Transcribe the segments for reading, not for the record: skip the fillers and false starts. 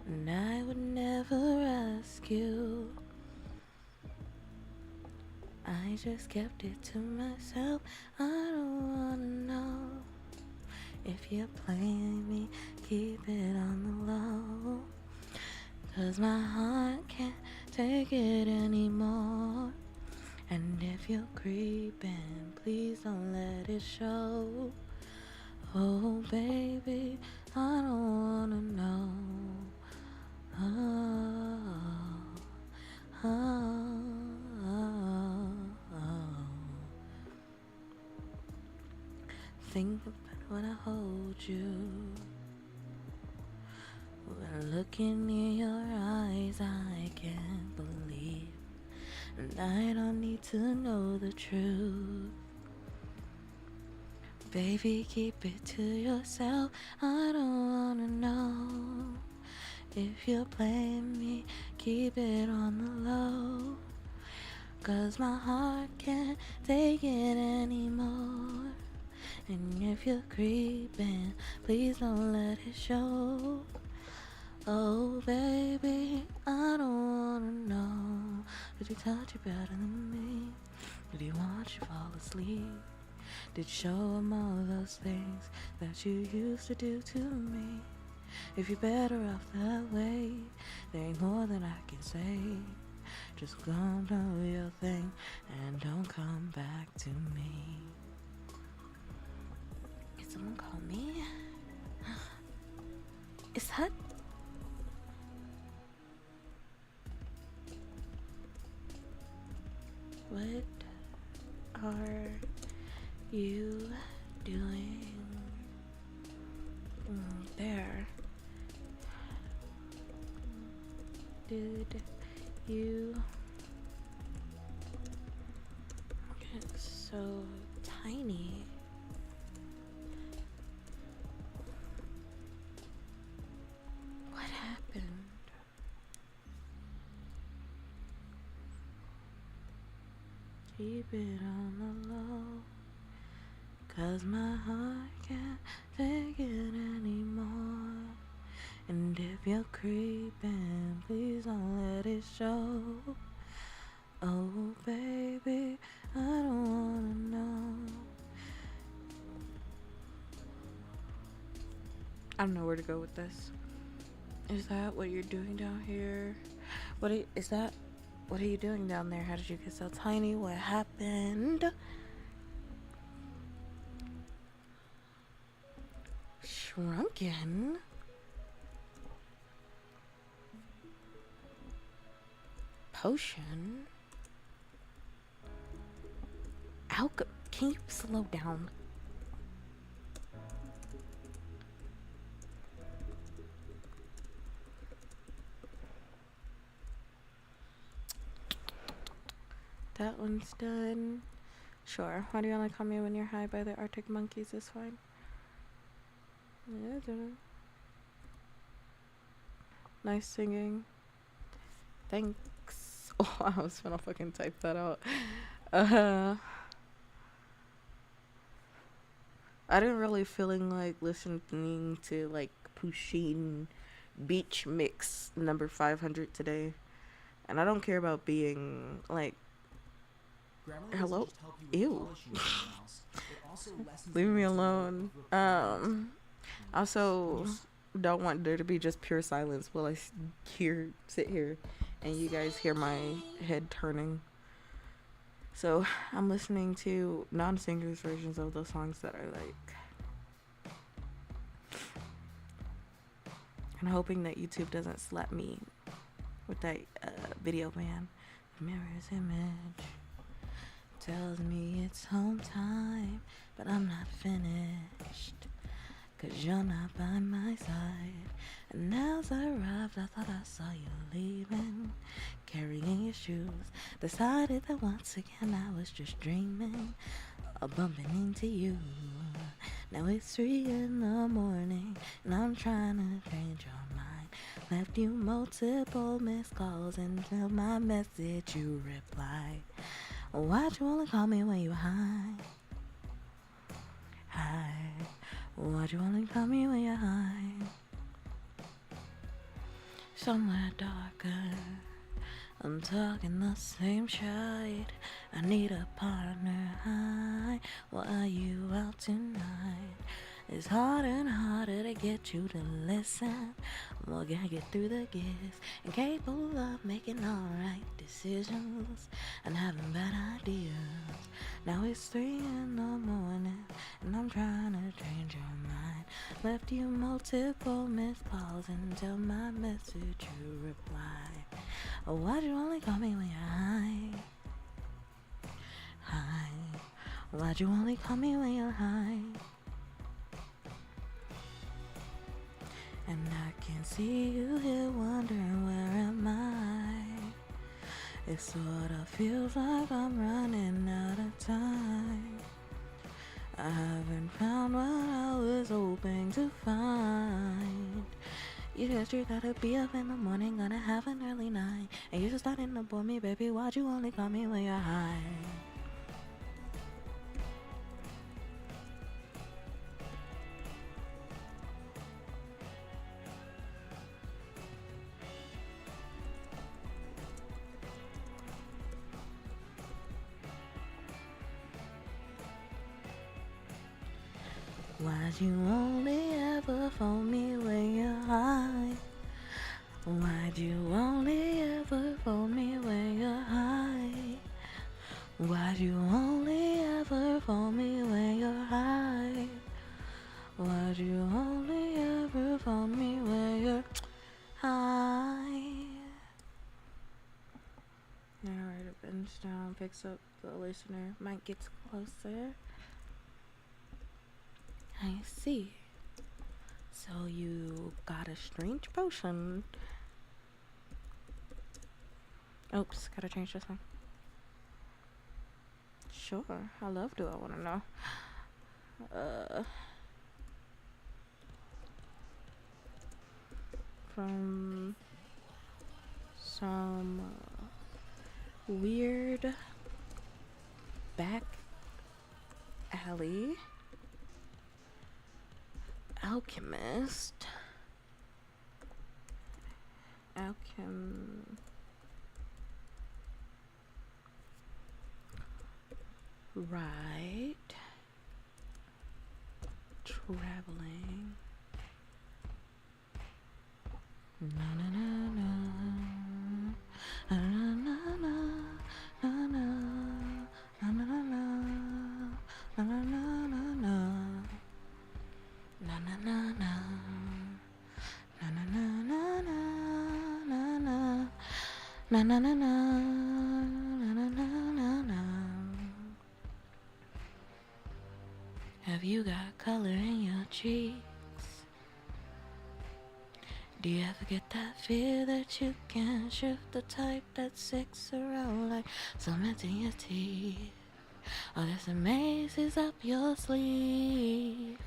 and I would never ask you. I just kept it to myself. I don't wanna know if you're playing me. Keep it on the low, 'cause my heart can't take it anymore. And if you're creeping, please don't let it show. Oh baby, I don't wanna know. Oh, oh, oh, oh. Think about when I hold you. When looking in your eyes, I can't believe. And I don't need to know the truth. Baby, keep it to yourself. I don't wanna know if you're playing me. Keep it on the low, 'cause my heart can't take it anymore. And if you're creeping, please don't let it show. Oh baby, I don't wanna know. Did he touch you better than me? Did he watch you fall asleep? Did you show him all those things that you used to do to me? If you're better off that way, there ain't more than I can say. Just go do your thing and don't come back to me. Can someone call me? Is that... What are you doing there? Did you get so tiny? What happened? Keep it on the low, 'cause my heart can't take it anymore. And if you're creeping, please don't let it show. Oh baby, I don't wanna know. I don't know where to go with this. Is that what you're doing down here? What are you doing down there? How did you get so tiny? What happened? Shrunken? Potion? Can you slow down? That one's done. Sure. Why do you only call me when you're high by the Arctic Monkeys is fine. Nice singing. Thanks. Oh, I was gonna fucking type that out. I didn't really feeling like listening to like Pusheen Beach Mix number 500 today. And I don't care about being like, hello? Ew. Leave me alone. Also don't want there to be just pure silence while I sit here and you guys hear my head turning. So I'm listening to non-singers versions of those songs that I like. And hoping that YouTube doesn't slap me with that video ban. The mirror's image tells me it's home time, but I'm not finished, 'cause you're not by my side. And as I arrived, I thought I saw you leaving, carrying your shoes. Decided that once again I was just dreaming of bumping into you. Now it's 3 in the morning and I'm trying to change your mind. Left you multiple missed calls, and to my message you replied. Why'd you only call me when you high? High. Why'd you only call me when you're high? somewhere darker. I'm talking the same shit. I need a partner. Hi, why are you out tonight? It's harder and harder to get you to listen. More gonna get through the gifts and capable of making alright decisions and having bad ideas. Now it's 3 in the morning and I'm trying to change your mind. Left you multiple missed calls until my message you reply. Oh, why'd you only call me when you're high? High. Why'd you only call me when you're high? And I can see you here wondering where am I? It sorta feels like I'm running out of time. I haven't found what I was hoping to find. You just you gotta be up in the morning, gonna have an early night. And you're just starting to bore me, baby. Why'd you only call me when you're high? Why'd you only ever phone me when you're high? Why'd you only ever phone me when you're high? Why'd you only ever phone me when you're high? Why'd you only ever phone me when you're high? Narrator bends down, picks up the listener. Mike gets closer. I see. So you got a strange potion. Oops, gotta change this one. Sure, how love do I want to know? From some weird back alley alchemist. Right. Traveling. Na na na na. Na na na na. Na na. Na na na na. Na na na na na. Na na na na. Na na na na na. Na na na na. Have you got color in your cheeks? Do you ever get that fear that you can shift the type that six around like cement in your teeth? Oh, there's some mazes up your sleeve.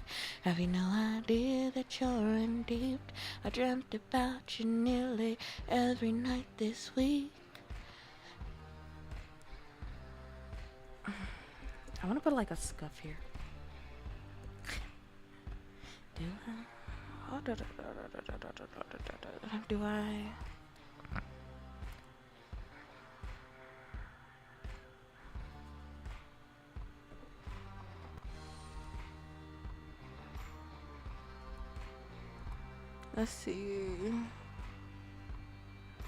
Have you no idea that you're in deep? I dreamt about you nearly every night this week. I want to put like a scuff here. Do I? Do I? Let's see.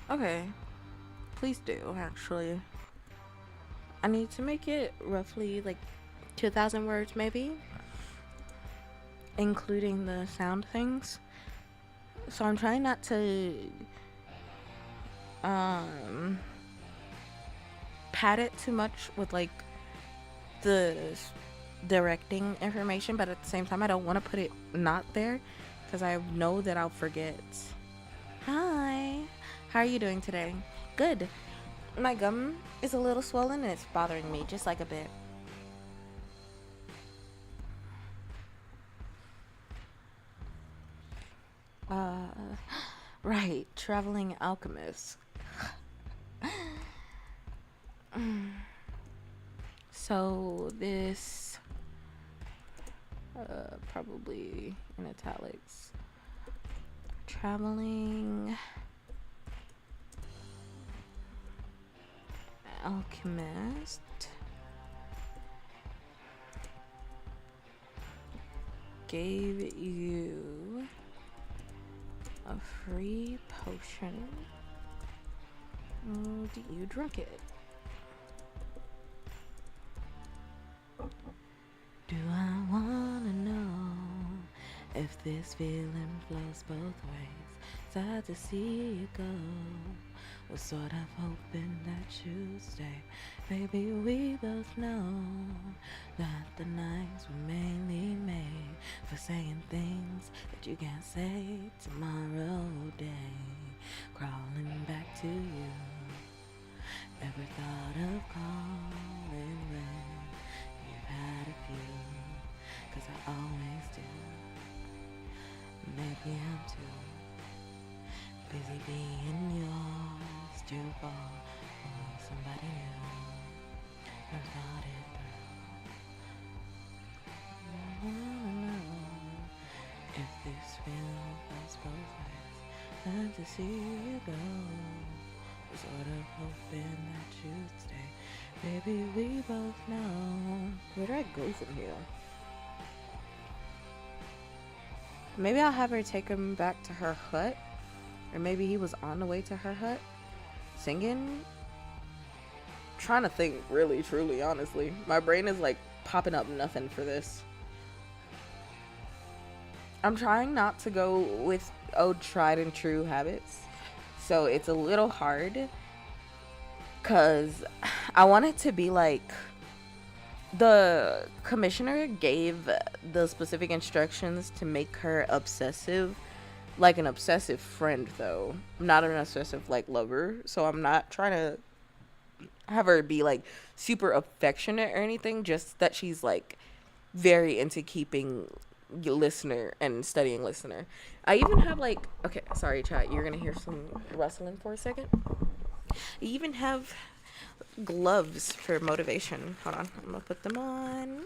Okay. Please do, actually. I need to make it roughly like 2,000 words, maybe, including the sound things. So I'm trying not to pad it too much with like the directing information, but at the same time I don't want to put it not there because I know that I'll forget. Hi, how are you doing today? Good. My gum is a little swollen and it's bothering me just like a bit. Right, traveling alchemist. So this probably in italics. Traveling alchemist. Gave you a free potion. Do you drink it? Do I wanna know if this feeling flows both ways? Sad to see you go. Was sort of hoping that you'd stay. Baby, we both know that the nights were mainly made for saying things that you can't say tomorrow day. Crawling back to you. Ever thought of calling when you've had a few? 'Cause I always do. Maybe I'm too busy being yours to fall for somebody new. I thought it through. I wanna know if this feeling goes both ways. Time to see you go. Sort of hoping that you'd stay. Baby, we both know. Where do I go from here? Maybe I'll have her take him back to her hut. Or maybe he was on the way to her hut singing. Trying to think really, truly, honestly. My brain is like popping up nothing for this. I'm trying not to go with old tried and true habits. So it's a little hard. Because I want it to be like the commissioner gave the specific instructions to make her obsessive. Like an obsessive friend, though. Not an obsessive, like, lover. So I'm not trying to have her be, like, super affectionate or anything. Just that she's, like, very into keeping listener and studying listener. I even have, like... Okay, sorry, chat. You're going to hear some rustling for a second. I even have gloves for motivation. Hold on. I'm going to put them on.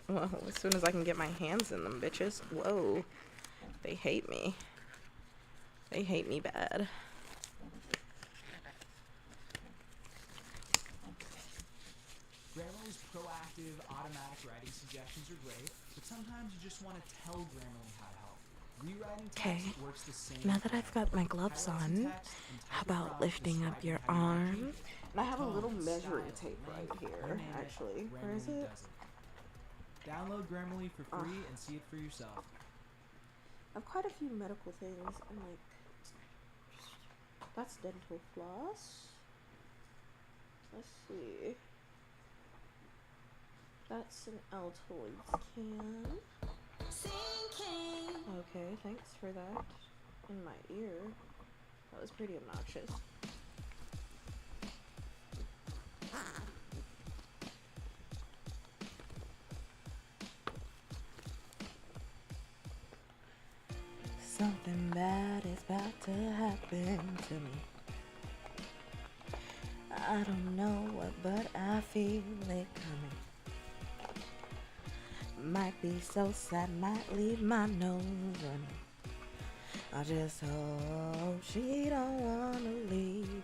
Well, as soon as I can get my hands in them, bitches. Whoa. They hate me. They hate me bad. Grammarly's proactive, automatic writing suggestions are great, but sometimes you just want to tell Grammarly how to help. Rewriting text works the same. Now that I've got my gloves on, how about lifting up your arm? And I have a little measuring tape right here, actually. Where is it? Download Grammarly for free and see it for yourself. I have quite a few medical things. I'm like, that's dental floss. Let's see. That's an Altoids can. Okay, thanks for that. In my ear. That was pretty obnoxious. Something bad is about to happen to me. I don't know what, but I feel it coming. Might be so sad, might leave my nose running. I just hope she don't wanna leave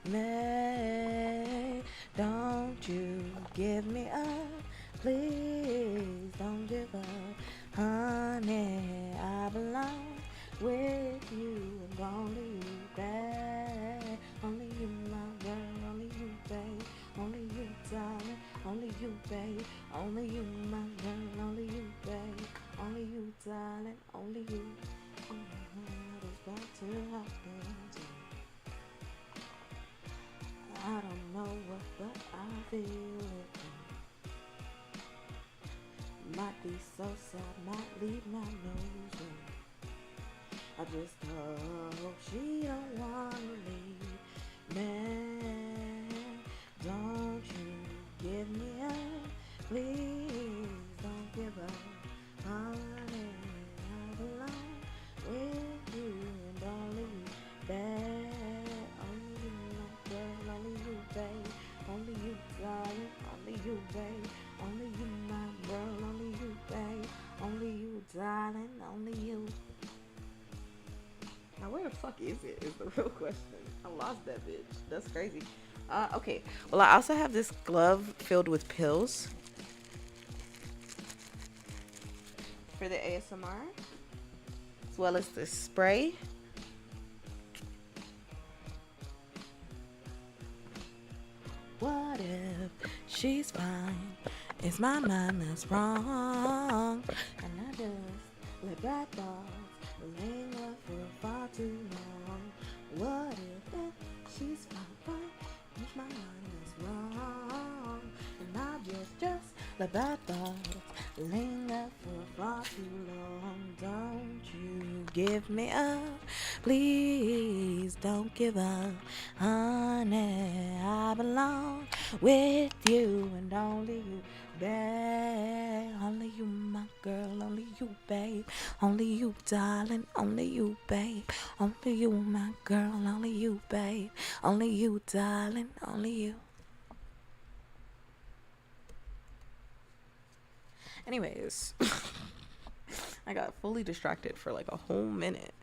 me. Don't you give me up, please don't give up, honey. I belong with you and only you, babe. Only you, my girl, only you, babe. Only you, darling, only you, babe. Only you, my girl, only you, babe. Only you, darling, only you. What is about to happen to me? I don't know what, but I feel it. Might be so sad, might leave my nose ring. I just hope she don't wanna leave me. Don't you give me up, please don't give up, honey. I belong with you and only you, babe. Only you, my girl, only you, babe. Only you, darling, only you, babe. Only you, my girl, only you, babe. Only you, darling, only you. Now where the fuck is it? Is the real question. I lost that bitch. That's crazy. Okay. Well, I also have this glove filled with pills for the ASMR, as well as this spray. What if she's fine? It's my mind that's wrong, and I just let bad thoughts linger for far too long. What if she's fine? It's my mind that's wrong, and I just let bad thoughts linger for far too long. Don't you give me up, please don't give up, honey. I belong with you and only you, babe. Only you, my girl, only you, babe. Only you, darling, only you, babe. Only you, my girl, only you, babe. Only you, darling, only you. Anyways, I got fully distracted for like a whole minute.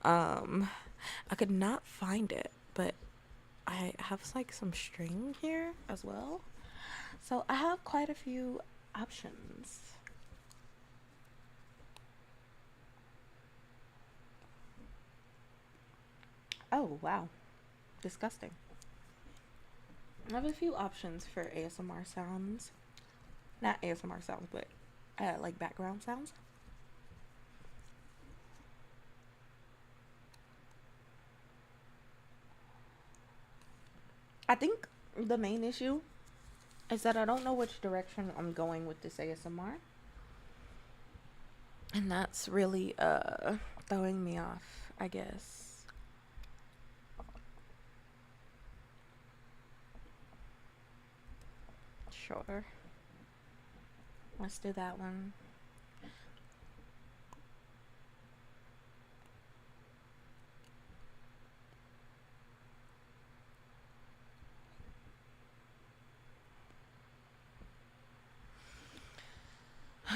I could not find it, but I have like some string here as well. So I have quite a few options. Oh, wow. Disgusting. I have a few options for ASMR sounds. Not ASMR sounds, but like background sounds. I think the main issue is that I don't know which direction I'm going with this ASMR. And that's really throwing me off, I guess. Sure. Let's do that one.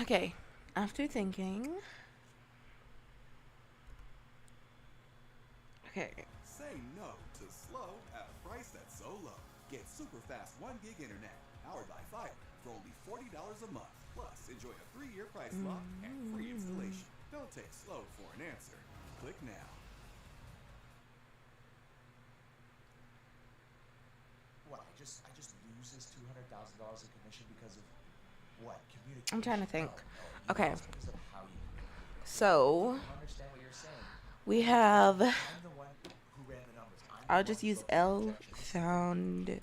Okay, after thinking. Okay. Say no to slow at a price that's so low. Get super fast 1 gig internet powered by Fiber for only $40 a month. Plus, enjoy a 3-year price lock and free installation. Don't take slow for an answer. Click now. What? I just lose this $200,000 in commission because of what? Communication. I'm trying to think. No, Okay. it's because of how you So I don't understand what you're saying. we have. I'm the one who ran the numbers. I'll just use L found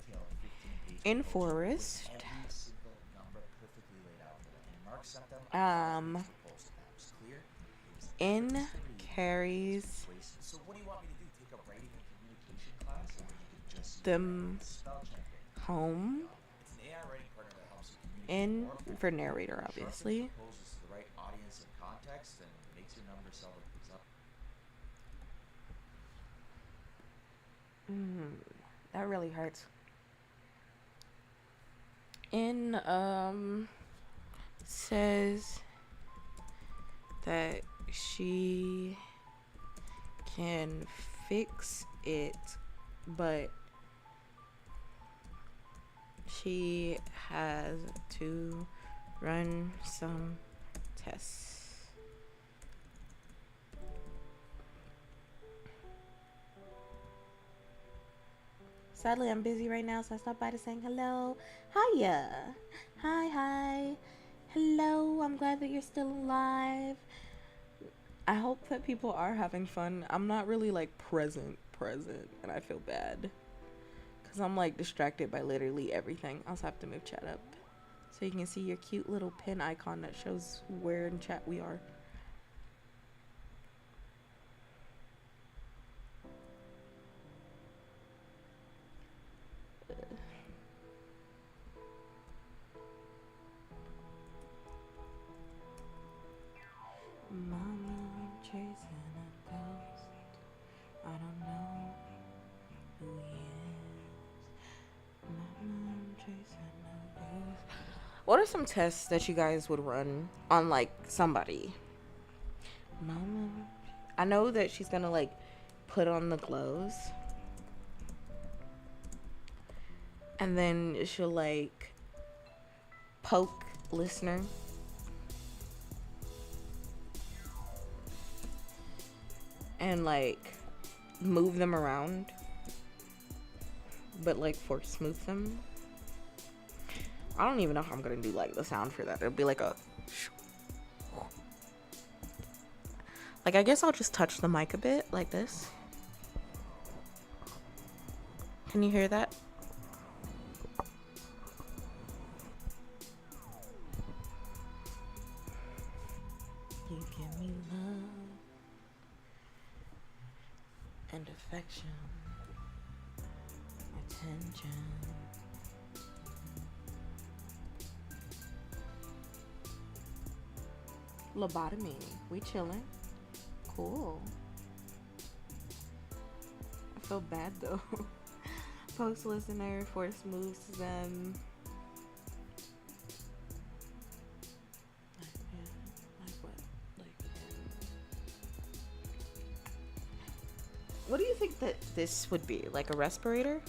in forest. Every single number perfectly laid out for them. And Mark sent them proposal. That was clear. It was In carries wasted. So what do you want me to do? Take a writing and communication class, or you can just them spell check it? home. It's an AI writing partner that helps you communicate In for narrator, obviously. proposes to the right audience and context and makes your number sell itself. That really hurts. In says that she can fix it, but she has to run some tests. Sadly, I'm busy right now, so I stopped by to saying hello. Hiya. Hi. Hello. I'm glad that you're still alive. I hope that people are having fun. I'm not really like present, and I feel bad. Because I'm like distracted by literally everything. I also have to move chat up so you can see your cute little pin icon that shows where in chat we are. Mama, I'm chasing a ghost. I don't know who he is. Mama, I'm chasing a ghost. What are some tests that you guys would run on like somebody? Mama, I know that she's gonna like put on the gloves. And then she'll like poke listener. And like move them around. But like force move them. I don't even know how I'm gonna do like the sound for that. It'll be like a like, I guess I'll just touch the mic a bit like this. Can you hear that? You give me love and affection, attention. Lobotomy. We chilling. Cool. I feel bad though. Post listener, force moves them. Like what? What do you think that this would be? Like a respirator?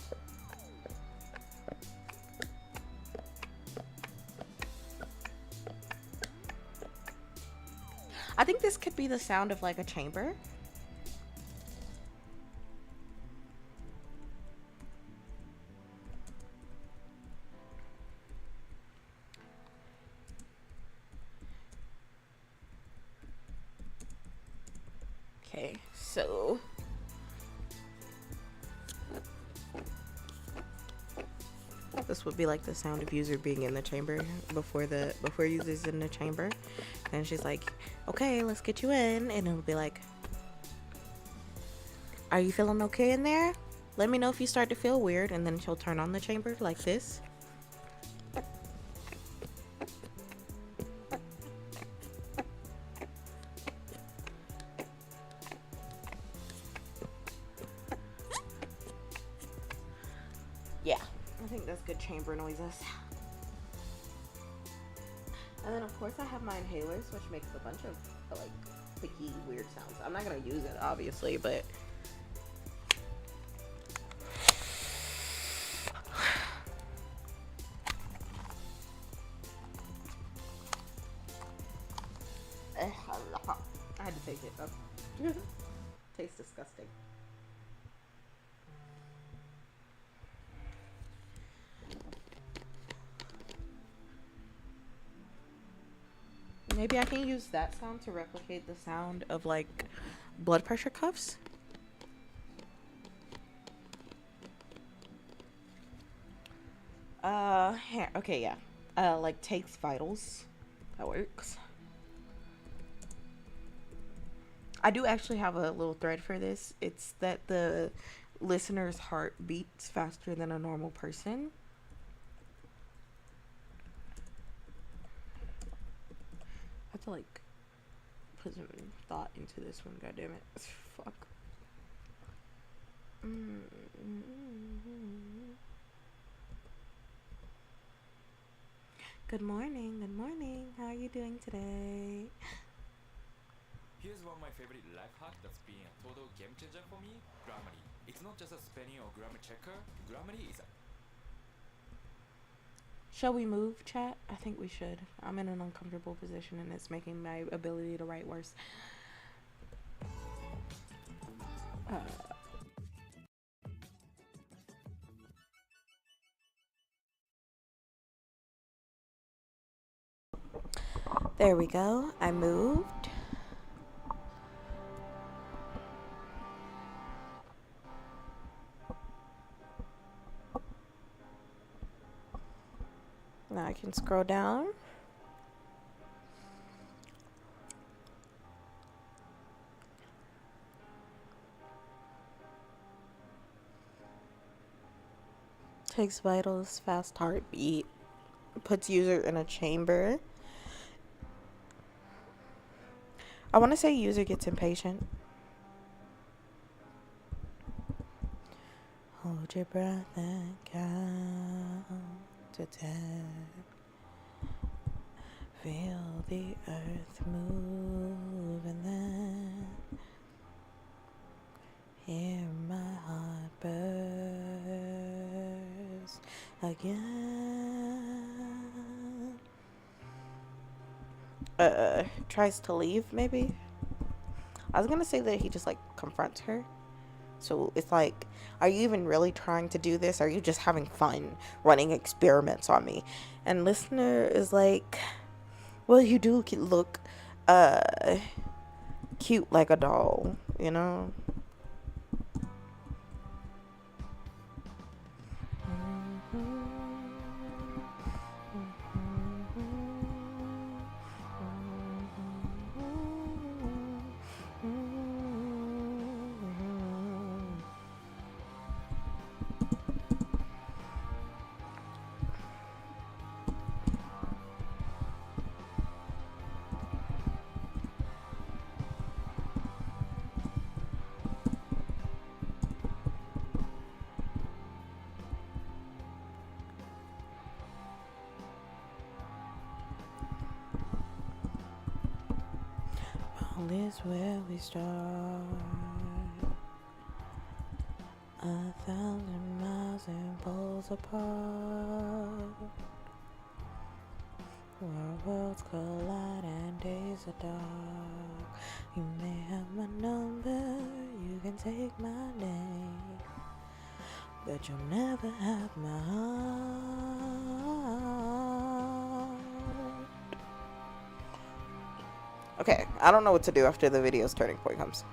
I think this could be the sound of like a chamber. Okay, so this would be like the sound of user being in the chamber before user's in the chamber. And she's like, okay, let's get you in. And it'll be like, are you feeling okay in there? Let me know if you start to feel weird. And then she'll turn on the chamber like this. Yeah, I think that's good chamber noises. And then of course I have my inhalers, which makes a bunch of like picky weird sounds. I'm not gonna use it obviously, but I had to take it though. Tastes disgusting. Maybe I can use that sound to replicate the sound of like blood pressure cuffs. Here, okay, yeah. Like takes vitals. That works. I do actually have a little thread for this. It's that the listener's heart beats faster than a normal person. I have to like put some thought into this one, goddammit. Fuck. Good morning, good morning. How are you doing today? Here's one of my favorite life hack that's been a total game changer for me. Grammarly. It's not just a spelling or grammar checker. Grammarly is a... Shall we move, chat? I think we should. I'm in an uncomfortable position and it's making my ability to write worse. There we go. I moved. Now I can scroll down. Takes vitals, fast heartbeat, puts user in a chamber. I want to say user gets impatient. Hold your breath and count to 10. Feel the earth move and then again. Tries to leave, maybe. I was gonna say that he just like confronts her. So it's like, are you even really trying to do this? Are you just having fun running experiments on me? And listener is like, well, you do look cute like a doll, you know? Is where we start. 1,000 miles and poles apart, where worlds collide and days are dark. You may have my number, you can take my name, but you'll never have my heart. Okay, I don't know what to do after the video's turning point comes.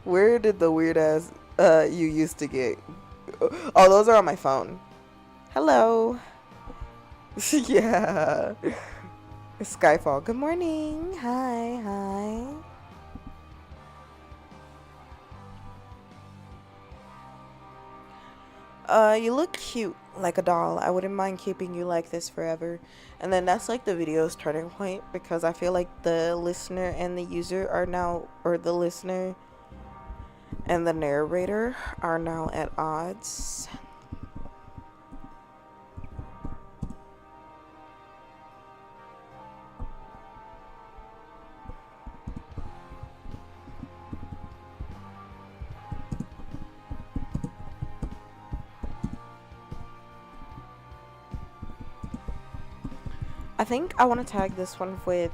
Where did the weird ass you used to get? Oh, those are on my phone. Hello. Yeah. It's Skyfall. Good morning. Hi, hi. You look cute like a doll. I wouldn't mind keeping you like this forever. And then that's like the video's turning point, because I feel like the listener and the user are now, or the listener and the narrator are now at odds. I think I want to tag this one with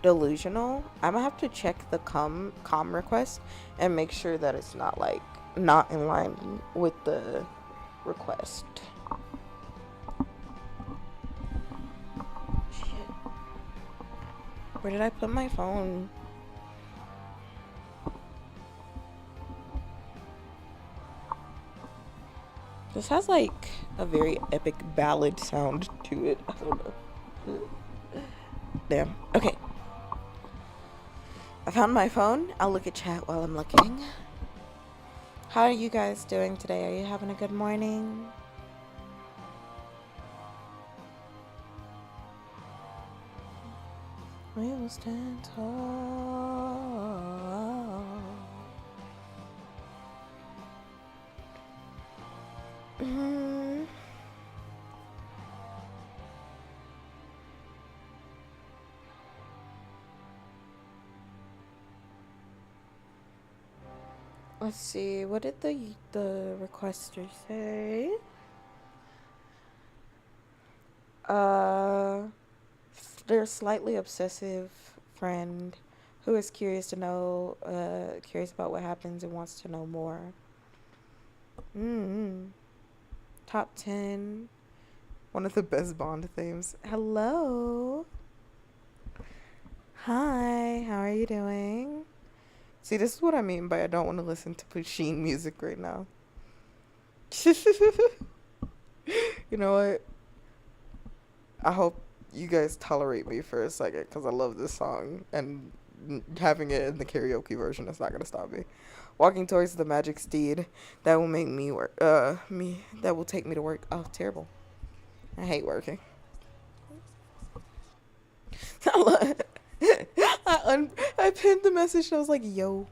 delusional. I'm gonna have to check the com request and make sure that it's not like not in line with the request. Shit. Where did I put my phone? This has like a very epic ballad sound to it. I don't know. Damn. Okay. I found my phone. I'll look at chat while I'm looking. How are you guys doing today? Are you having a good morning? We will stand tall. Let's see, what did the requester say? Their slightly obsessive friend who is curious about what happens and wants to know more. Top 10. One of the best Bond themes. Hello. Hi, how are you doing? See, this is what I mean by I don't want to listen to Pusheen music right now. You know what? I hope you guys tolerate me for a second, because I love this song, and having it in the karaoke version is not going to stop me. Walking towards the magic steed that will make me work. That will take me to work. Oh, terrible. I hate working. I pinned the message and I was like, yo,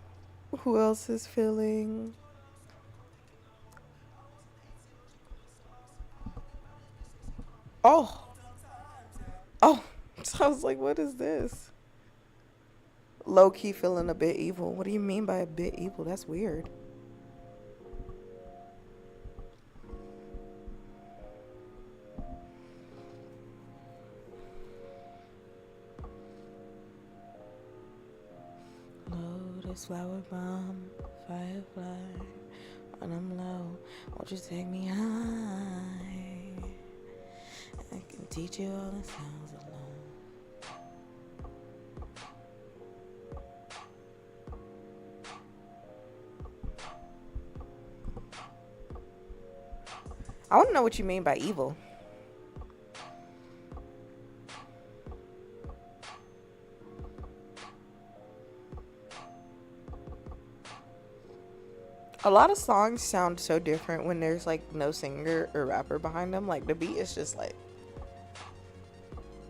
who else is feeling? Oh, so I was like, what is this? Low-key feeling a bit evil. What do you mean by a bit evil? That's weird. this flower bomb, firefly. When I'm low, won't you take me high? I can teach you all the sounds alone. I want to know what you mean by evil. A lot of songs sound so different when there's like no singer or rapper behind them. Like the beat is just like,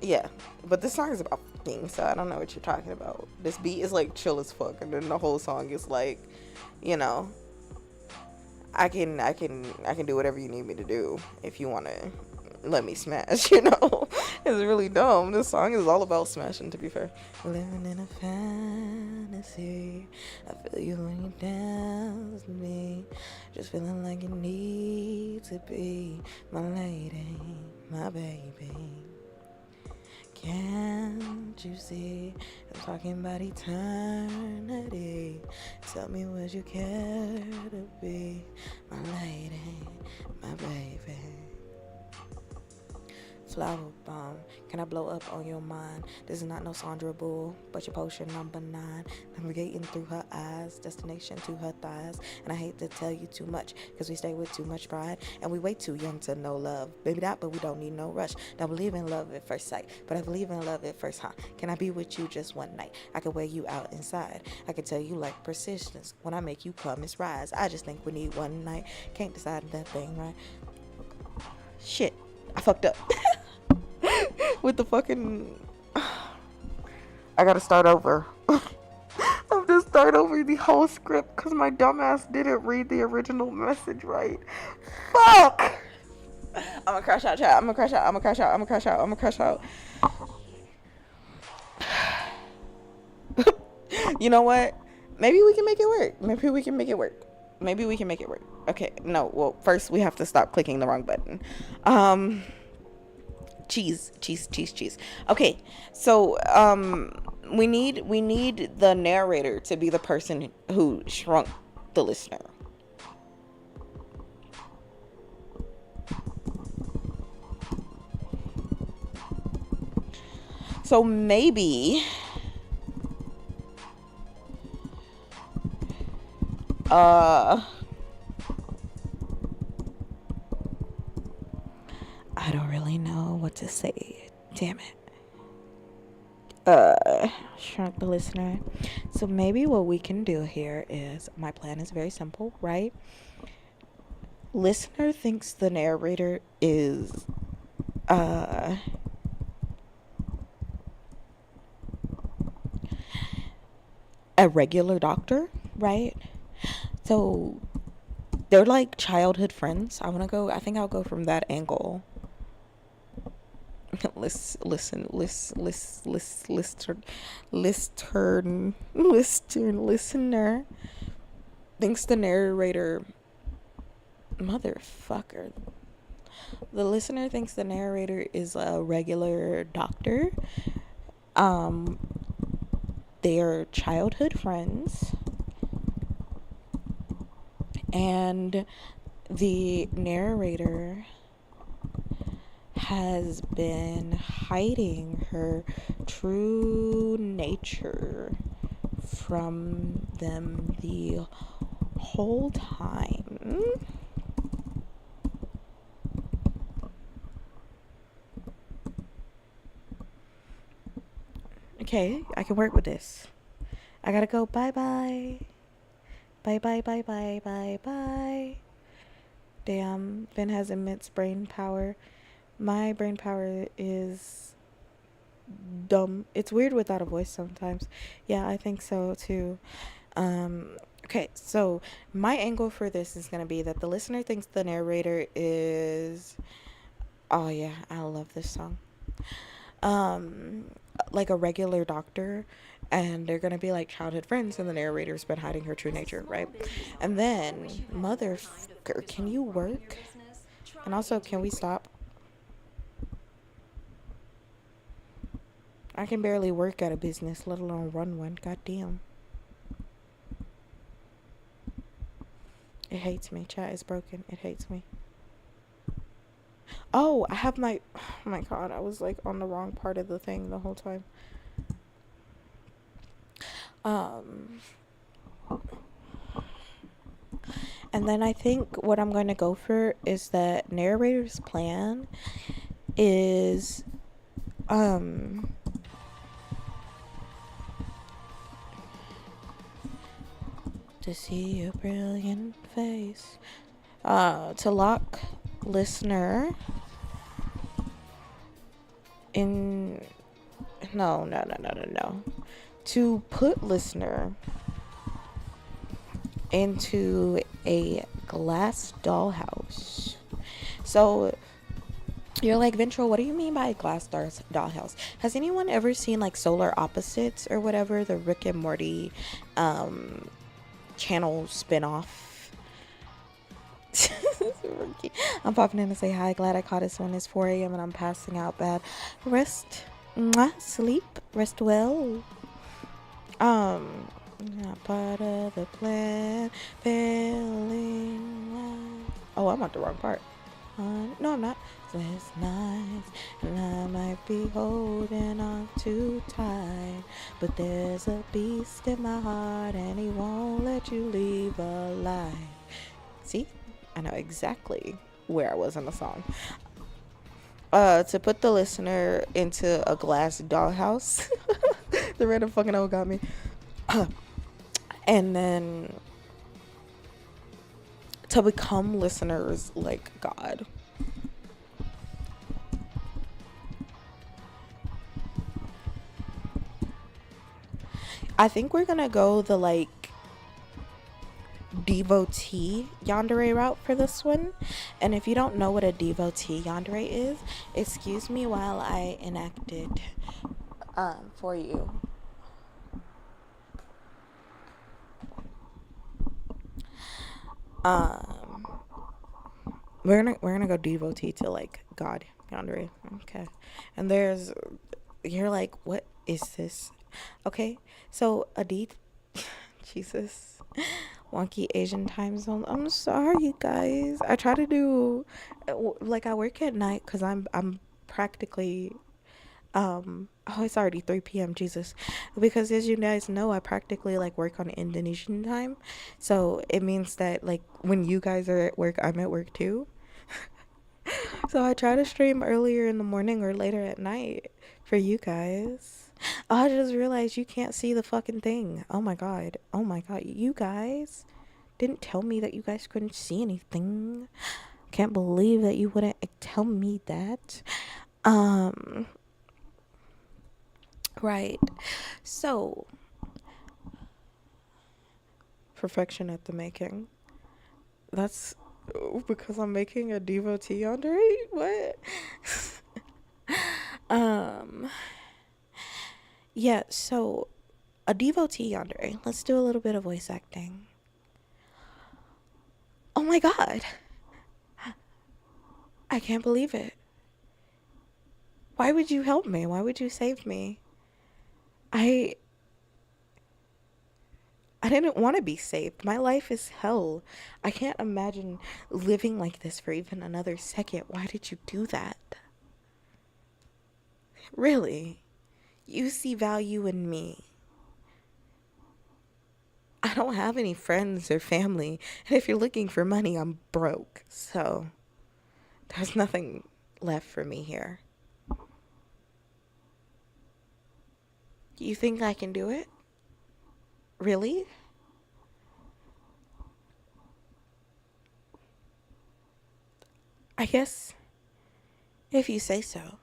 yeah. But this song is about fucking, so I don't know what you're talking about. This beat is like chill as fuck, and then the whole song is like, you know, I can do whatever you need me to do if you want to let me smash, you know. It's really dumb. This song is all about smashing, to be fair. Living in a fantasy, I feel you when you dance with me, just feeling like you need to be my lady, my baby. Can't you see I'm talking about eternity? Tell me, would you care to be my lady, my baby? Flower bomb, can I blow up on your mind? This is not no Sandra Bull, but your potion number 9. Navigating through her eyes, destination to her thighs. And I hate to tell you too much, cause we stay with too much pride, and we way too young to know love. Baby that, but we don't need no rush. Don't believe in love at first sight, but I believe in love at first, huh? Can I be with you just one night? I could wear you out inside. I could tell you like persistence. When I make you come, it's rise. I just think we need one night. Can't decide that thing, right? Shit, I fucked up. With the fucking, I gotta start over. I have to start over the whole script because my dumbass didn't read the original message right. Fuck! I'm gonna crash out, chat. I'm gonna crash out. I'm gonna crash out. I'm gonna crash out. I'm gonna crash out. You know what? Maybe we can make it work. Maybe we can make it work. Maybe we can make it work. Okay, no. Well, first we have to stop clicking the wrong button. Cheese. Okay, so we need the narrator to be the person who shrunk the listener. So maybe I don't really know what to say. Damn it. Shrunk the listener. So maybe what we can do here is, my plan is very simple, right? Listener thinks the narrator is a regular doctor, right? So they're like childhood friends. I think I'll go from that angle. Listener thinks the narrator, motherfucker. The listener thinks the narrator is a regular doctor. They're childhood friends, and the narrator has been hiding her true nature from them the whole time. Okay, I can work with this. I gotta go. Bye. Damn, Vynn has immense brain power. My brain power is dumb. It's weird without a voice sometimes. Yeah, I think so too. Okay, so my angle for this is going to be that the listener thinks the narrator is, oh yeah, I love this song, like a regular doctor, and they're going to be like childhood friends, and the narrator's been hiding her true nature, right? And then, motherfucker, can you work? And also, can we stop? I can barely work at a business, let alone run one. Goddamn. It hates me. Chat is broken. It hates me. Oh, I have my... Oh my god, I was like on the wrong part of the thing the whole time. And then I think what I'm going to go for is that narrator's plan is to see your brilliant face, to lock listener in, no, to put listener into a glass dollhouse. So you're like, Ventral, what do you mean by glass dollhouse? Has anyone ever seen like Solar Opposites or whatever, the Rick and Morty channel spinoff? I'm popping in to say hi. Glad I caught this one. It's 4 a.m. and I'm passing out bad. Rest, sleep, rest well. Not part of the plan, failing. Oh, I'm at the wrong part. No, I'm not. It's nice, and I might be holding on too tight, but there's a beast in my heart, and he won't let you leave alive. See, I know exactly where I was in the song. To put the listener into a glass dollhouse. The random fucking old got me. And then to become listeners like God. I think we're gonna go the like devotee yandere route for this one. And if you don't know what a devotee yandere is, excuse me while I enact it for you. We're gonna go devotee to like God yandere. Okay. And you're like, what is this? Okay, so Jesus, wonky Asian time zone. I'm sorry, guys. I try to do like I work at night because I'm practically it's already 3 p.m. Jesus, because as you guys know, I practically like work on Indonesian time, so it means that like when you guys are at work, I'm at work too. So I try to stream earlier in the morning or later at night for you guys. Oh, I just realized you can't see the fucking thing. Oh my god. You guys didn't tell me that you guys couldn't see anything. Can't believe that you wouldn't tell me that. Right. So, perfection at the making. That's because I'm making a devotee under it? What? Yeah, so a devotee yandere. Let's do a little bit of voice acting. Oh my god. I can't believe it. Why would you help me? Why would you save me? I didn't want to be saved. My life is hell. I can't imagine living like this for even another second. Why did you do that? Really? You see value in me. I don't have any friends or family. And if you're looking for money, I'm broke. So there's nothing left for me here. You think I can do it? Really? I guess if you say so.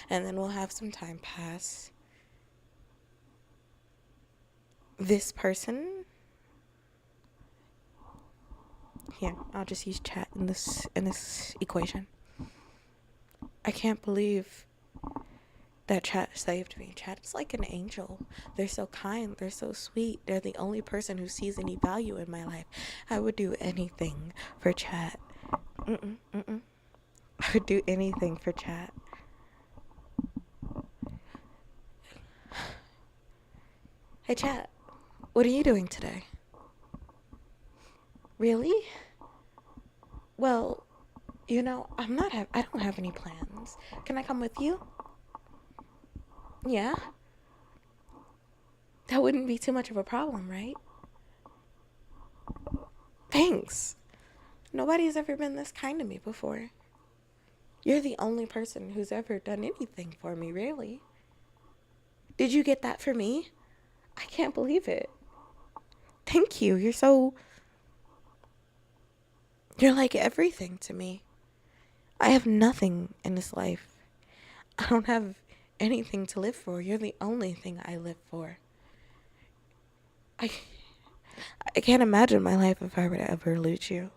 And then we'll have some time pass. This person. Here, I'll just use chat in this equation. I can't believe that chat saved me. Chat is like an angel. They're so kind. They're so sweet. They're the only person who sees any value in my life. I would do anything for chat. I would do anything for chat. Hey chat, what are you doing today? Really? Well, I don't have any plans. Can I come with you? Yeah? That wouldn't be too much of a problem, right? Thanks. Nobody's ever been this kind to me before. You're the only person who's ever done anything for me, really. Did you get that for me? I can't believe it. Thank you. You're like everything to me. I have nothing in this life. I don't have anything to live for. You're the only thing I live for. I can't imagine my life if I were to ever lose you.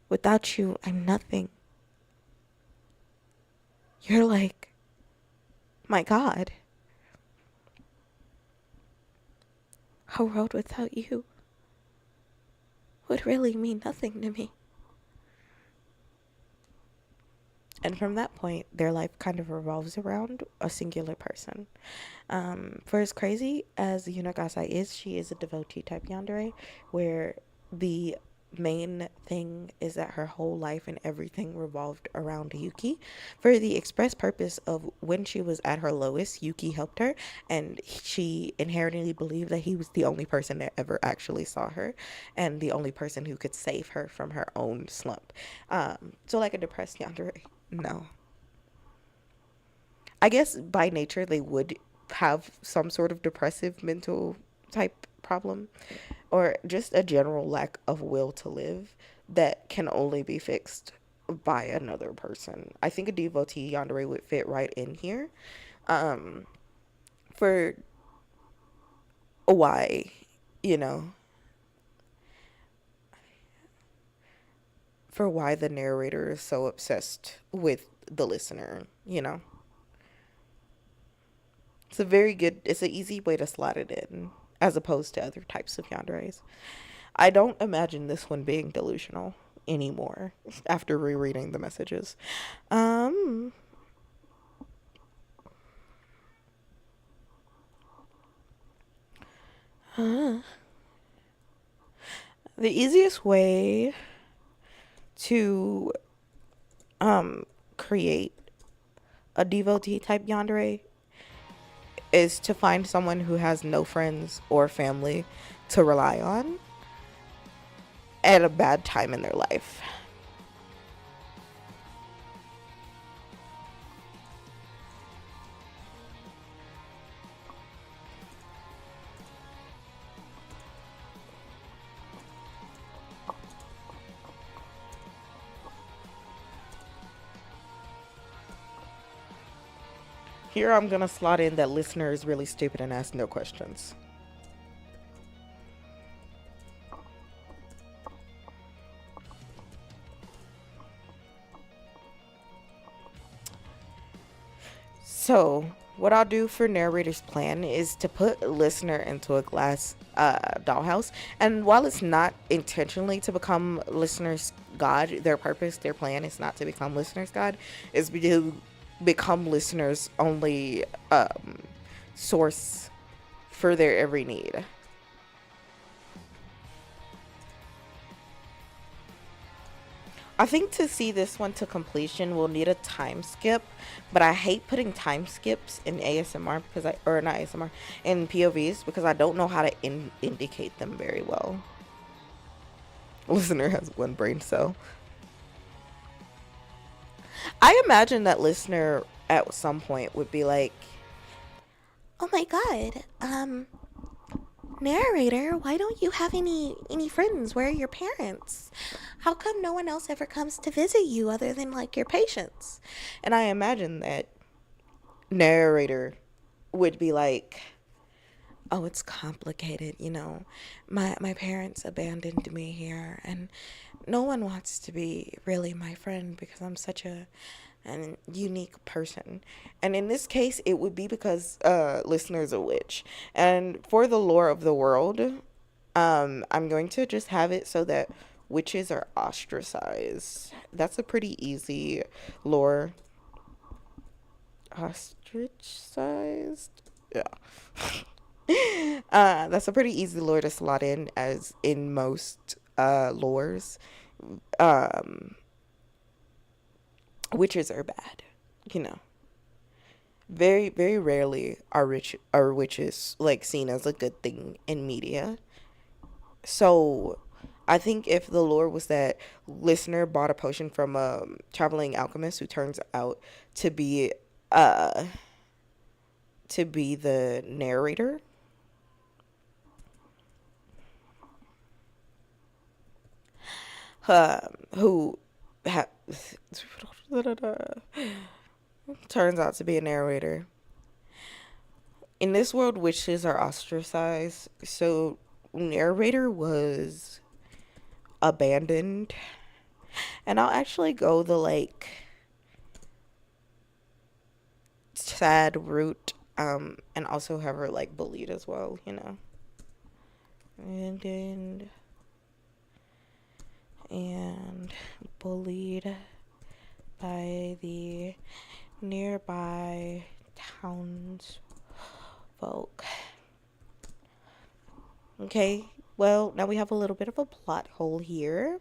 Without you, I'm nothing. You're like my God. A world without you would really mean nothing to me. And from that point, their life kind of revolves around a singular person. For as crazy as Yunagasai is, she is a devotee type yandere, where the main thing is that her whole life and everything revolved around Yuki, for the express purpose of when she was at her lowest, Yuki helped her, and she inherently believed that he was the only person that ever actually saw her and the only person who could save her from her own slump. So like a depressed yandere. No. I guess by nature they would have some sort of depressive mental type problem, or just a general lack of will to live that can only be fixed by another person. I think a devotee yandere would fit right in here. For why, for why the narrator is so obsessed with the listener, It's an easy way to slot it in, as opposed to other types of yanderes. I don't imagine this one being delusional anymore after rereading the messages. The easiest way to create a devotee type yandere is to find someone who has no friends or family to rely on at a bad time in their life. Here I'm going to slot in that listener is really stupid and asks no questions. So, what I'll do for narrator's plan is to put listener into a glass dollhouse. And while it's not intentionally to become listener's god, their purpose, their plan is not to become listener's god, is to become listeners' only source for their every need. I think to see this one to completion, we'll need a time skip, but I hate putting time skips in ASMR in POVs, because I don't know how to indicate them very well. Listener has one brain cell. I imagine that listener at some point would be like, "Oh my God, narrator, why don't you have any friends? Where are your parents? How come no one else ever comes to visit you other than like your patients?" And I imagine that narrator would be like, "Oh, it's complicated, my parents abandoned me here, and no one wants to be really my friend because I'm such a unique person." And in this case, it would be because listener's a witch. And for the lore of the world, I'm going to just have it so that witches are ostracized. That's a pretty easy lore. Ostracized? Yeah. That's a pretty easy lore to slot in, as in most lores. Um, Witches are bad, you know. Very, very rarely are witches like seen as a good thing in media. So I think if the lore was that listener bought a potion from a traveling alchemist who turns out to be uh the narrator, who turns out to be a narrator. In this world, witches are ostracized, so narrator was abandoned. And I'll actually go the like sad route, and also have her like bullied as well, you know. Abandoned and bullied by the nearby townsfolk. Okay, well, now we have a little bit of a plot hole here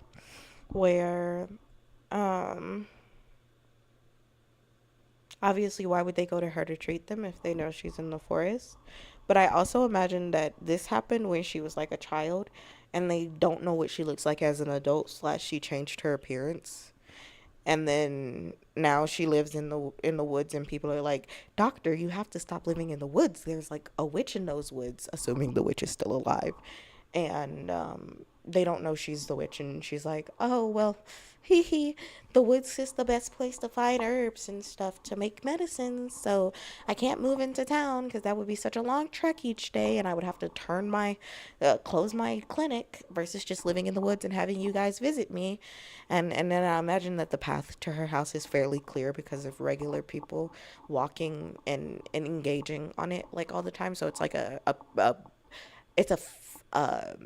where obviously, why would they go to her to treat them if they know she's in the forest? But I also imagine that this happened when she was like a child and they don't know what she looks like as an adult, slash she changed her appearance. And then now she lives in the woods, and people are like, "Doctor, you have to stop living in the woods. There's like a witch in those woods," assuming the witch is still alive. And they don't know she's the witch, and she's like, "Oh well, hee hee, the woods is the best place to find herbs and stuff to make medicines, so I can't move into town because that would be such a long trek each day, and I would have to close my clinic versus just living in the woods and having you guys visit me." And then I imagine that the path to her house is fairly clear because of regular people walking and engaging on it like all the time. So it's like it's a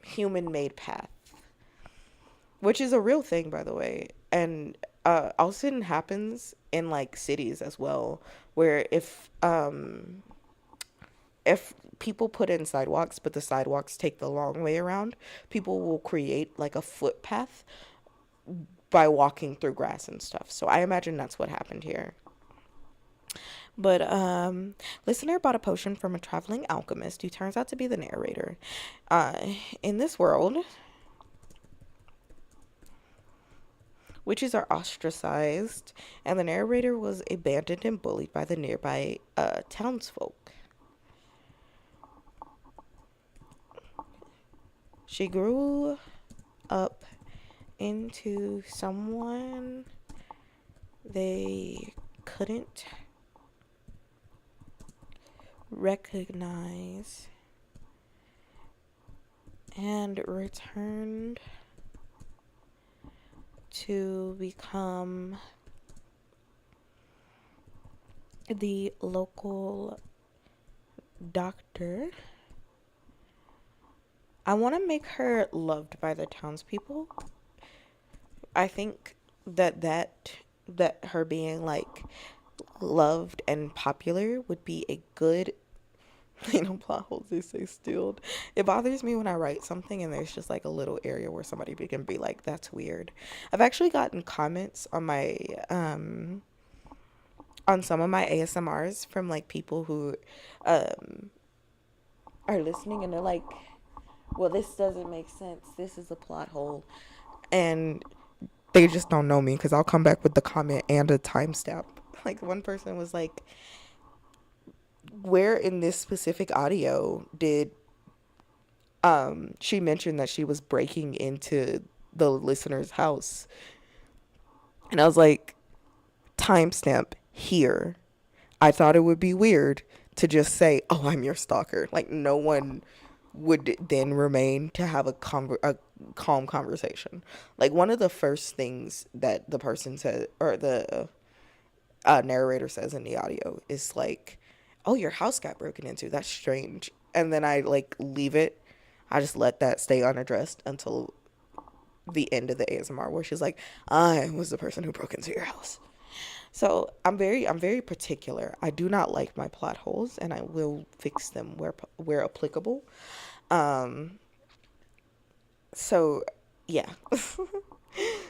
human made path, which is a real thing, by the way. And also happens in like cities as well, where if people put in sidewalks but the sidewalks take the long way around, people will create like a footpath by walking through grass and stuff. So I imagine that's what happened here. But listener bought a potion from a traveling alchemist who turns out to be the narrator. In this world, witches are ostracized, and the narrator was abandoned and bullied by the nearby townsfolk. She grew up into someone they couldn't recognize and returned to become the local doctor. I want to make her loved by the townspeople. I think that her being like loved and popular would be a good, plot holes, they say stilled. It bothers me when I write something and there's just like a little area where somebody can be like, that's weird. I've actually gotten comments on my on some of my ASMRs from like people who are listening, and they're like, well, this doesn't make sense, this is a plot hole. And they just don't know me, because I'll come back with the comment and a timestamp. Like, one person was like, where in this specific audio did she mention that she was breaking into the listener's house? And I was like, timestamp here. I thought it would be weird to just say, oh, I'm your stalker. Like, no one would then remain to have a calm conversation. Like, one of the first things that the person said, or the narrator says in the audio, is like, oh, your house got broken into, that's strange. And then I like leave it. I just let that stay unaddressed until the end of the ASMR, where she's like, I was the person who broke into your house. So I'm very particular. I do not like my plot holes, and I will fix them where applicable. Um, so yeah,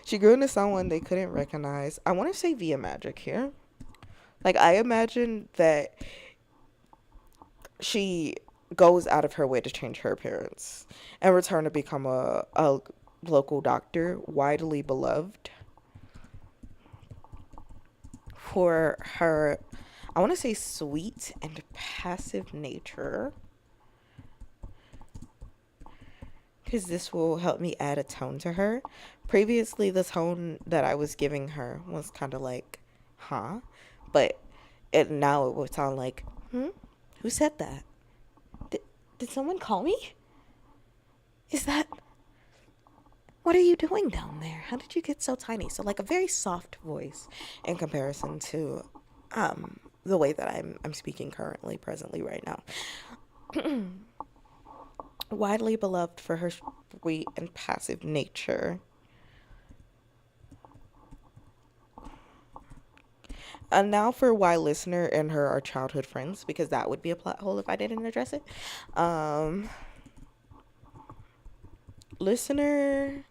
she grew into someone they couldn't recognize. I want to say via magic here. Like, I imagine that she goes out of her way to change her appearance and return to become a local doctor, widely beloved for her, I want to say, sweet and passive nature, because this will help me add a tone to her. Previously, the tone that I was giving her was kind of like, huh? But now it would sound like, who said that? Did someone call me? Is that... What are you doing down there? How did you get so tiny? So, like, a very soft voice in comparison to the way that I'm speaking presently right now. Widely beloved for her sweet and passive nature. And now for why listener and her are childhood friends, because that would be a plot hole if I didn't address it. Listener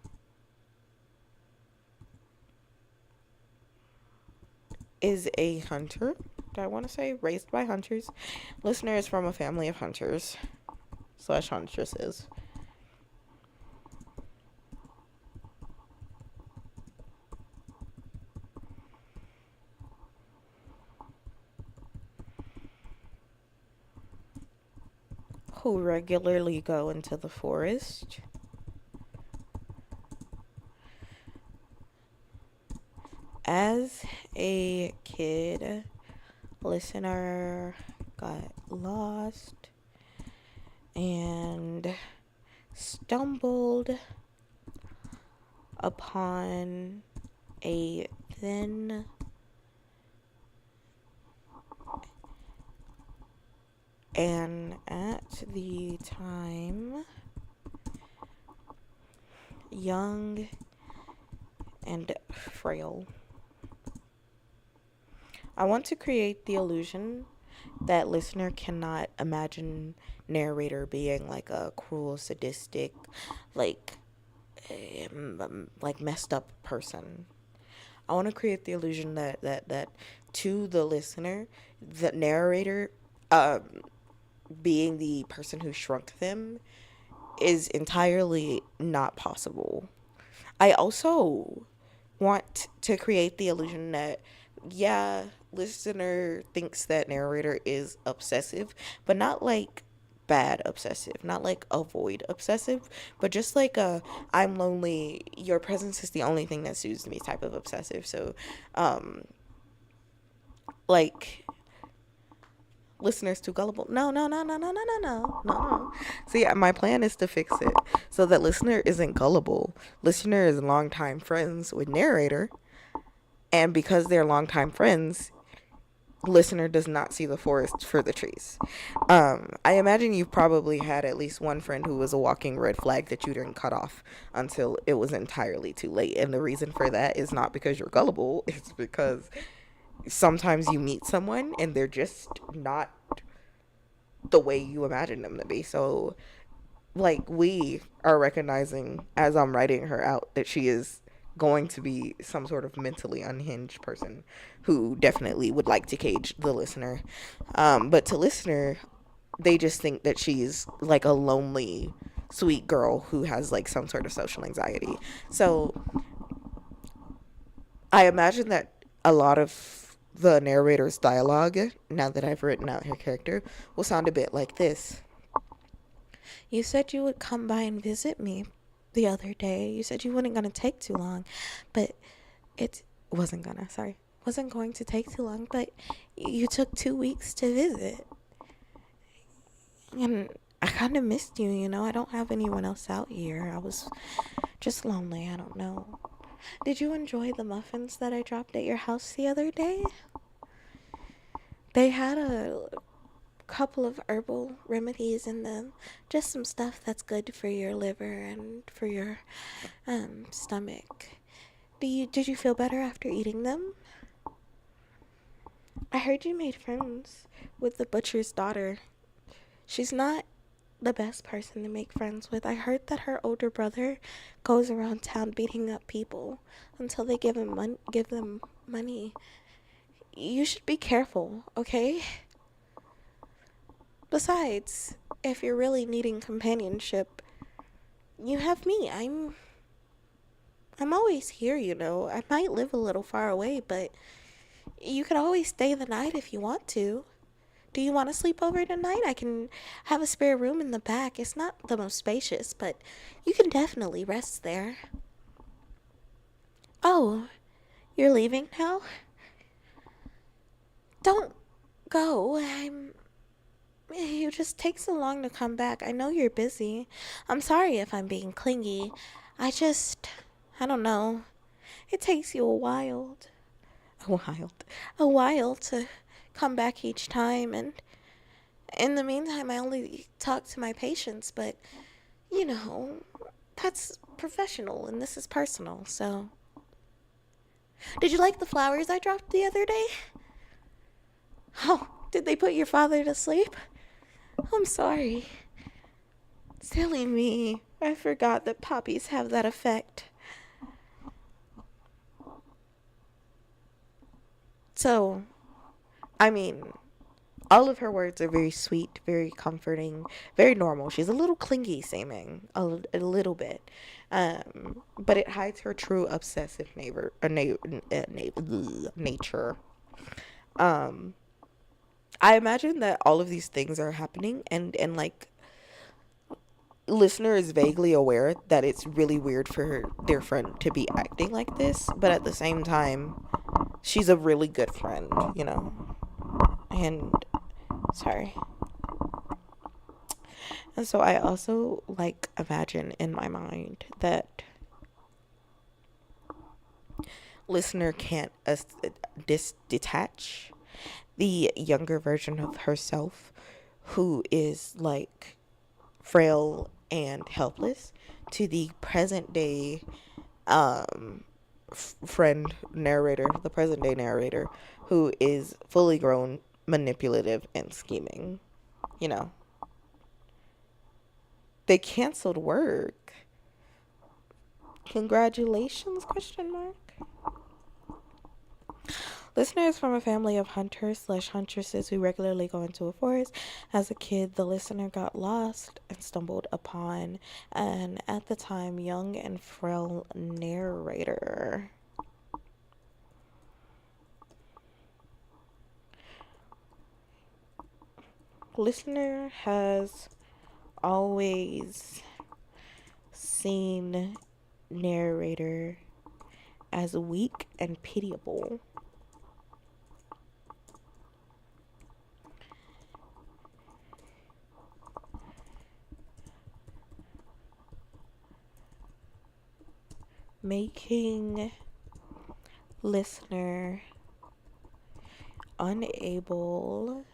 is a hunter, I want to say, raised by hunters. Listener is from a family of hunters / huntresses. Who regularly go into the forest. As a kid, listener got lost and stumbled upon a thin and at the time young and frail. I want to create the illusion that listener cannot imagine narrator being like a cruel, sadistic, like messed up person. I want to create the illusion that to the listener, the narrator, being the person who shrunk them, is entirely not possible. I also want to create the illusion that, yeah, listener thinks that narrator is obsessive, but not like bad obsessive, not like avoid obsessive, but just like a I'm lonely, your presence is the only thing that soothes me type of obsessive. So like, listeners too gullible. No. So yeah, my plan is to fix it so that listener isn't gullible. Listener is longtime friends with narrator, and because they're longtime friends, listener does not see the forest for the trees. I imagine you've probably had at least one friend who was a walking red flag that you didn't cut off until it was entirely too late. And the reason for that is not because you're gullible. It's because sometimes you meet someone and they're just not the way you imagine them to be. So, like, we are recognizing as I'm writing her out that she is going to be some sort of mentally unhinged person who definitely would like to cage the listener. But to listener, they just think that she's like a lonely, sweet girl who has like some sort of social anxiety. So I imagine that a lot of the narrator's dialogue, now that I've written out her character, will sound a bit like this. You said you would come by and visit me the other day. You said you wasn't going to take too long, but it wasn't going to take too long, but you took 2 weeks to visit. And I kind of missed you, you know. I don't have anyone else out here. I was just lonely. I don't know. Did you enjoy the muffins that I dropped at your house the other day? They had a couple of herbal remedies in them. Just some stuff that's good for your liver and for your stomach. Did you feel better after eating them? I heard you made friends with the butcher's daughter. She's not the best person to make friends with. I heard that her older brother goes around town beating up people until they give them money. You should be careful, okay? Besides, if you're really needing companionship, you have me. I'm always here, you know. I might live a little far away, but you could always stay the night if you want to. Do you want to sleep over tonight? I can have a spare room in the back. It's not the most spacious, but you can definitely rest there. Oh, you're leaving now? Don't go. You just take so long to come back. I know you're busy. I'm sorry if I'm being clingy. I don't know. It takes you a while to come back each time, and in the meantime, I only talk to my patients, but, you know, that's professional and this is personal, so. Did you like the flowers I dropped the other day? Oh, did they put your father to sleep? I'm sorry. Silly me. I forgot that poppies have that effect. So, I mean, all of her words are very sweet, very comforting, very normal. She's a little clingy seeming, a little bit. But it hides her true obsessive nature. I imagine that all of these things are happening and like listener is vaguely aware that it's really weird for their friend to be acting like this, but at the same time, she's a really good friend, you know. And sorry. And so I also like imagine in my mind that listener can't detach the younger version of herself who is like frail and helpless to the present day the present day narrator who is fully grown, manipulative, and scheming. You know, they canceled work. Congratulations, question mark. Listeners from a family of hunters/huntresses who regularly go into a forest. As a kid, the listener got lost and stumbled upon an, at the time, young and frail narrator. Listener has always seen narrator as weak and pitiable. Making listener unable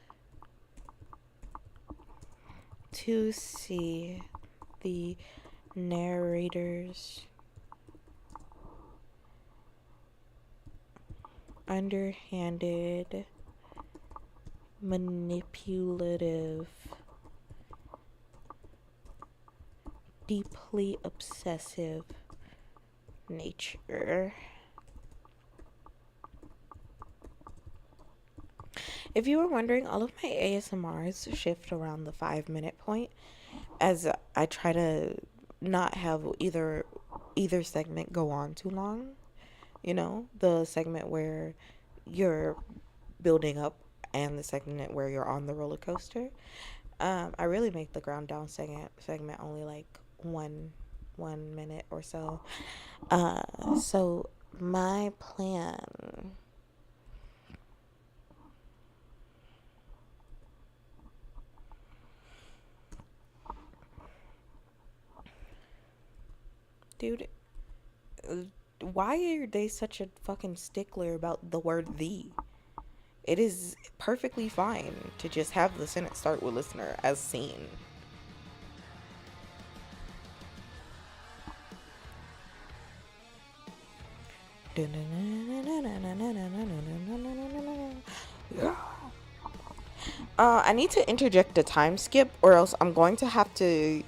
to see the narrator's underhanded, manipulative, deeply obsessive nature. If you were wondering, all of my ASMRs shift around the 5-minute point as I try to not have either segment go on too long. You know, the segment where you're building up and the segment where you're on the roller coaster. I really make the ground down segment only like 1 minute or so. So my plan dude, why are they such a fucking stickler about the word "the"? It is perfectly fine to just have the sentence start with listener as seen. I need to interject a time skip, or else I'm going to have to.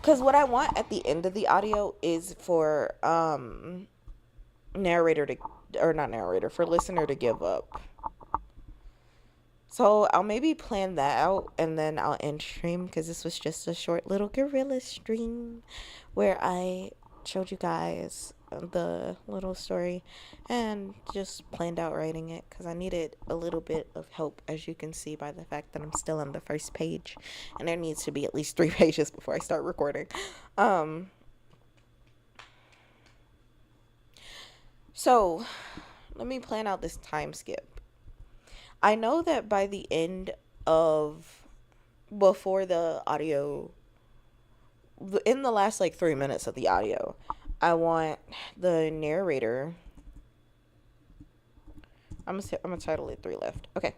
Because what I want at the end of the audio is for narrator to, or not narrator, for listener to give up. So I'll maybe plan that out, and then I'll end stream, because this was just a short little Guerilla stream where I showed you guys the little story and just planned out writing it, because I needed a little bit of help, as you can see by the fact that I'm still on the first page, and there needs to be at least 3 pages before I start recording. So let me plan out this time skip. I know that by the end of, before the audio, in the last like 3 minutes of the audio, I want the narrator, I'm gonna title it 3 left. Okay.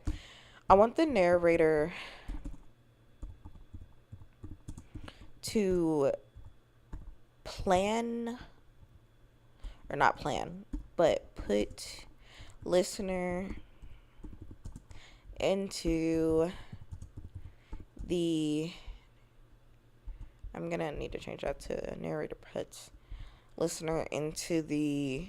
I want the narrator to plan, or not plan, but put listener into the, I'm gonna need to change that to narrator puts listener into the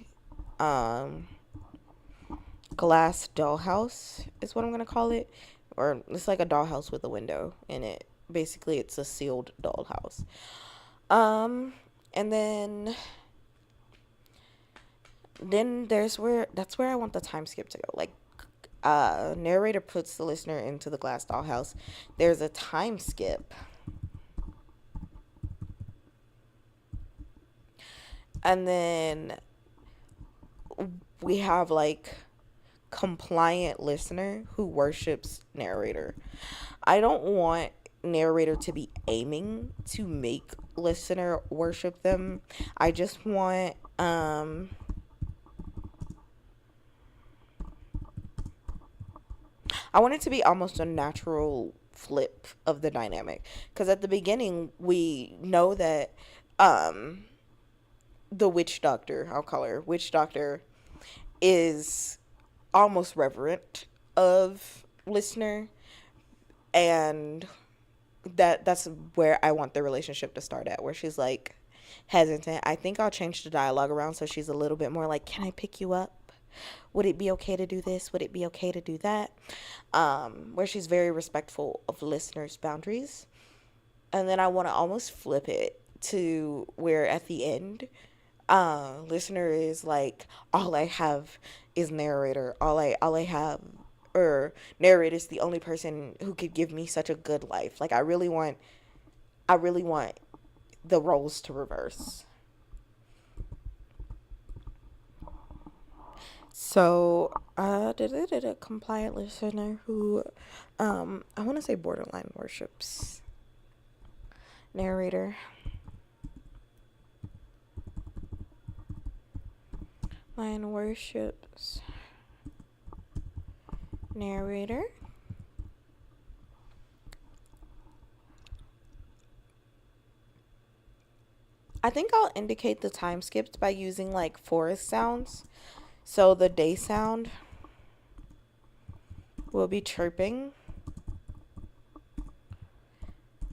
glass dollhouse is what I'm gonna call it, or it's like a dollhouse with a window in it. Basically, it's a sealed dollhouse. And then that's where I want the time skip to go. Like, narrator puts the listener into the glass dollhouse. There's a time skip. And then we have like compliant listener who worships narrator. I don't want narrator to be aiming to make listener worship them. I just want I want it to be almost a natural flip of the dynamic, because at the beginning we know that the witch doctor, I'll call her witch doctor, is almost reverent of listener, and that's where I want the relationship to start at, where she's like hesitant. I think I'll change the dialogue around so she's a little bit more like, can I pick you up? Would it be okay to do this? Would it be okay to do that? Where she's very respectful of listeners' boundaries. And then I want to almost flip it to where at the end, listener is like, all I have is narrator. All I have, or narrator is the only person who could give me such a good life. Like, I really want the roles to reverse. So, a compliant listener who, I want to say borderline worships narrator. Line worships narrator. I think I'll indicate the time skipped by using like forest sounds. So the day sound will be chirping,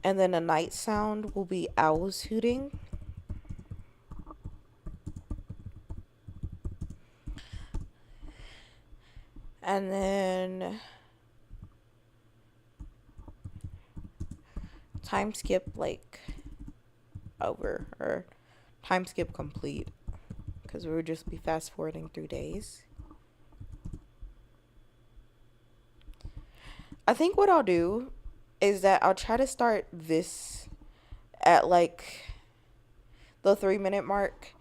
and then the night sound will be owls hooting. And then time skip like over, or time skip complete, because we would just be fast forwarding through days. I think what I'll do is that I'll try to start this at like the 3-minute mark,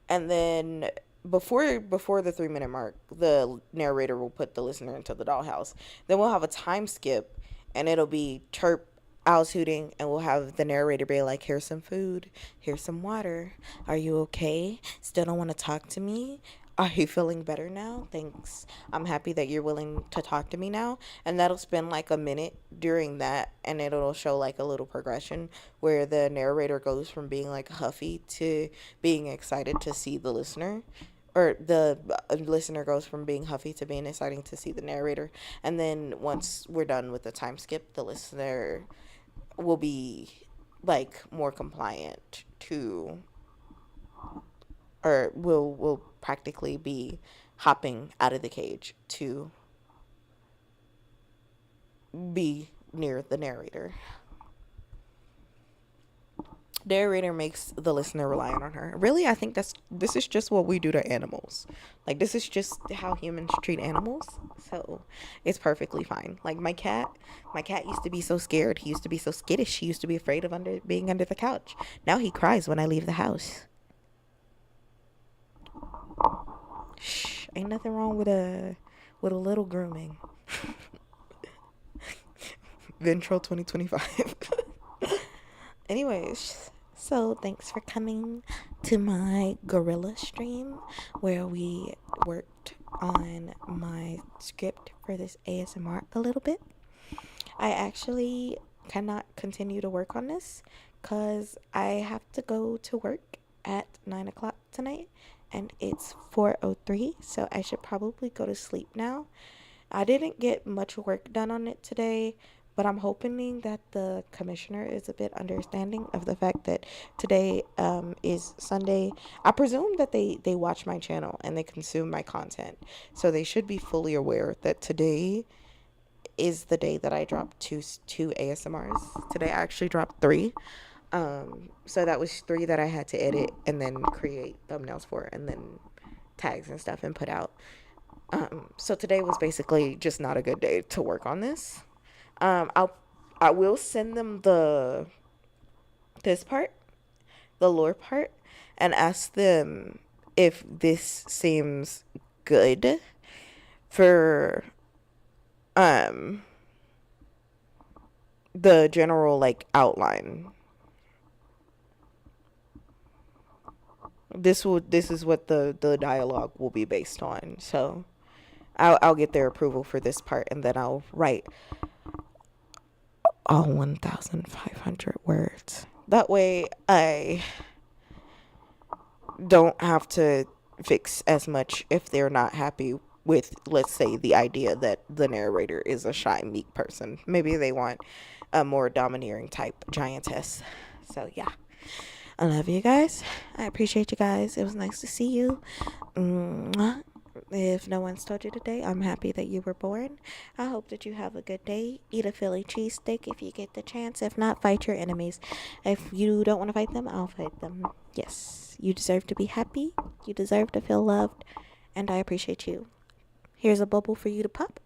and then before the 3-minute mark, the narrator will put the listener into the dollhouse. Then we'll have a time skip, and it'll be chirp, owls hooting, and we'll have the narrator be like, here's some food, here's some water, are you okay? Still don't want to talk to me? Are you feeling better now? Thanks. I'm happy that you're willing to talk to me now. And that'll spend like a minute during that, and it'll show like a little progression where the narrator goes from being like huffy to being excited to see the listener, or the listener goes from being huffy to being exciting to see the narrator. And then once we're done with the time skip, the listener will be like more compliant to, or will practically be hopping out of the cage to be near the narrator. Narrator makes the listener reliant on her. Really, I think this is just what we do to animals. Like, this is just how humans treat animals. So it's perfectly fine. Like my cat used to be so scared. He used to be so skittish. He used to be afraid of being under the couch. Now he cries when I leave the house. Shh, ain't nothing wrong with a little grooming. Ventral 2025. Anyways, so thanks for coming to my Guerilla stream where we worked on my script for this ASMR a little bit. I actually cannot continue to work on this because I have to go to work at 9 o'clock tonight and it's 4:03, so I should probably go to sleep now. I didn't get much work done on it today, but I'm hoping that the commissioner is a bit understanding of the fact that today is Sunday. I presume that they watch my channel and they consume my content. So they should be fully aware that today is the day that I dropped two ASMRs. Today I actually dropped 3. So that was 3 that I had to edit and then create thumbnails for and then tags and stuff and put out. So today was basically just not a good day to work on this. I will send them this part, the lore part, and ask them if this seems good for the general like outline. This is what the dialogue will be based on. So I'll get their approval for this part and then I'll write all 1,500 words. That way I don't have to fix as much if they're not happy with, let's say, the idea that the narrator is a shy, meek person. Maybe they want a more domineering type giantess. So yeah, I love you guys. I appreciate you guys. It was nice to see you. Mwah. If no one's told you today, I'm happy that you were born. I hope that you have a good day. Eat a Philly cheesesteak if you get the chance. If not, fight your enemies. If you don't want to fight them, I'll fight them. Yes, you deserve to be happy. You deserve to feel loved. And I appreciate you. Here's a bubble for you to pop.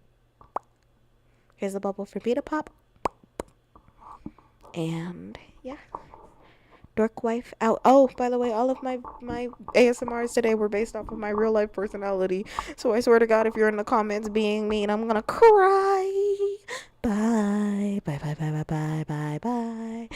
Here's a bubble for me to pop. And yeah. Dork wife out. Oh, by the way, all of my ASMRs today were based off of my real life personality. So I swear to God, if you're in the comments being mean, I'm gonna cry. Bye. Bye, bye, bye, bye, bye, bye, bye.